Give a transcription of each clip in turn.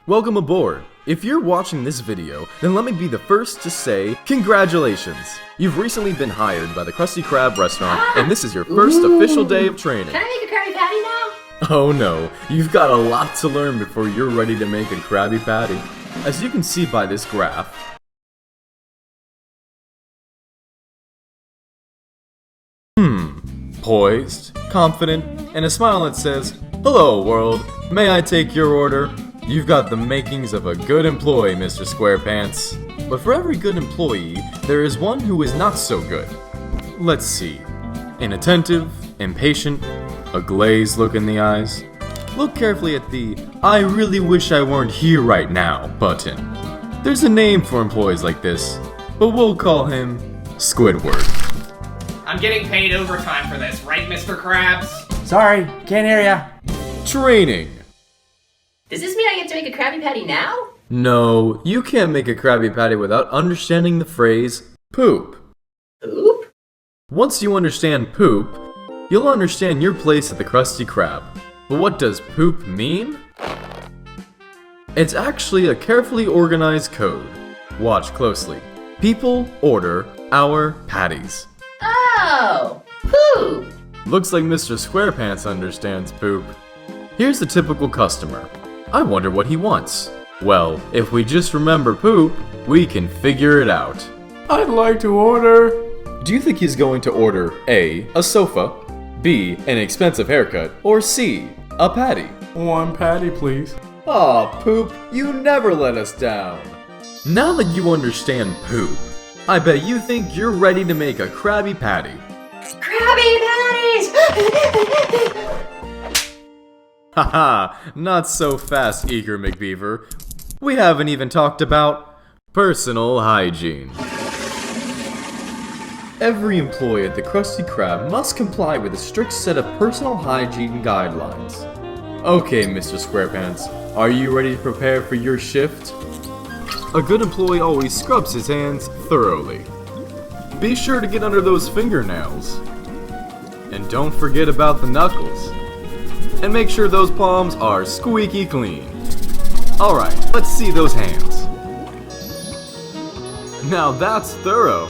Welcome aboard! If you're watching this video, then let me be the first to say congratulations! You've recently been hired by the Krusty Krab restaurant, and this is your first official day of training. Can I make a Krabby Patty now? Oh no, you've got a lot to learn before you're ready to make a Krabby Patty. As you can see by this graph, poised, confident, and a smile that says, "Hello world, may I take your order?" You've got the makings of a good employee, Mr. Squarepants. But for every good employee, there is one who is not so good. Let's see. Inattentive, impatient, a glazed look in the eyes. Look carefully at the "I really wish I weren't here right now" button. There's a name for employees like this, but we'll call him Squidward. I'm getting paid overtime for this, right, Mr. Krabs? Sorry, can't hear ya. Training. Does this mean I get to make a Krabby Patty now? No, you can't make a Krabby Patty without understanding the phrase poop. Poop? Once you understand poop, you'll understand your place at the Krusty Krab. But what does poop mean? It's actually a carefully organized code. Watch closely. People order our patties. Oh, poop! Looks like Mr. Squarepants understands poop. Here's the typical customer. I wonder what he wants. Well, if we just remember poop, we can figure it out. I'd like to order. Do you think he's going to order A, a sofa, B, an expensive haircut, or C, a patty? One patty, please. Aw, poop, you never let us down. Now that you understand poop, I bet you think you're ready to make a Krabby Patty. Krabby Patties! Haha, not so fast, Eager McBeaver. We haven't even talked about personal hygiene. Every employee at the Krusty Krab must comply with a strict set of personal hygiene guidelines. Okay, Mr. Squarepants, are you ready to prepare for your shift? A good employee always scrubs his hands thoroughly. Be sure to get under those fingernails. And don't forget about the knuckles. And make sure those palms are squeaky clean. Alright, let's see those hands. Now that's thorough.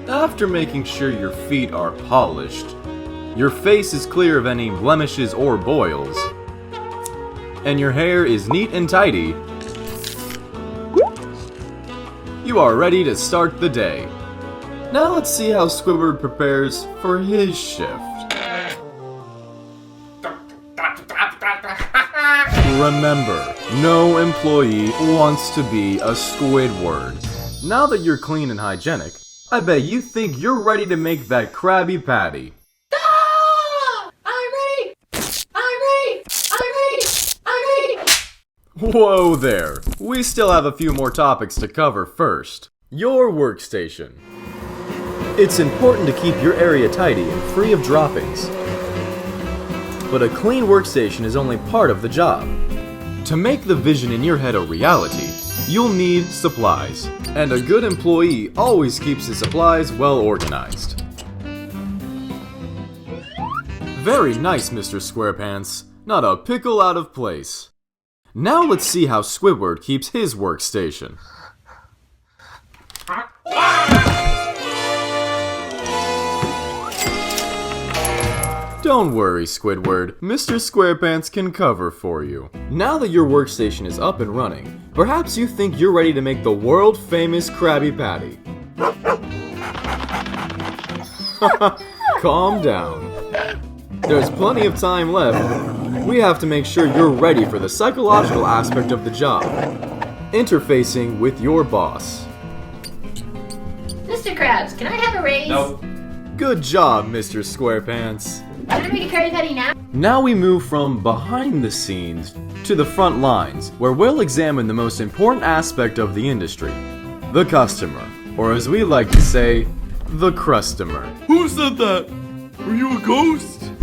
After making sure your feet are polished, your face is clear of any blemishes or boils, and your hair is neat and tidy, you are ready to start the day. Now let's see how Squidward prepares for his shift. Remember, no employee wants to be a Squidward. Now that you're clean and hygienic, I bet you think you're ready to make that Krabby Patty. Ah! I'm ready! I'm ready! I'm ready! I'm ready! Whoa there, we still have a few more topics to cover first. Your workstation. It's important to keep your area tidy and free of droppings. But a clean workstation is only part of the job. To make the vision in your head a reality, you'll need supplies. And a good employee always keeps his supplies well organized. Very nice, Mr. Squarepants. Not a pickle out of place. Now let's see how Squidward keeps his workstation. Don't worry, Squidward. Mr. Squarepants can cover for you. Now that your workstation is up and running, perhaps you think you're ready to make the world-famous Krabby Patty. Calm down. There's plenty of time left. We have to make sure you're ready for the psychological aspect of the job. Interfacing with your boss. Mr. Krabs, can I have a raise? Nope. Good job, Mr. Squarepants. Can I make a Krabby Patty now? Now we move from behind the scenes to the front lines, where we'll examine the most important aspect of the industry, the customer, or as we like to say, the Crustomer. Who said that? Are you a ghost?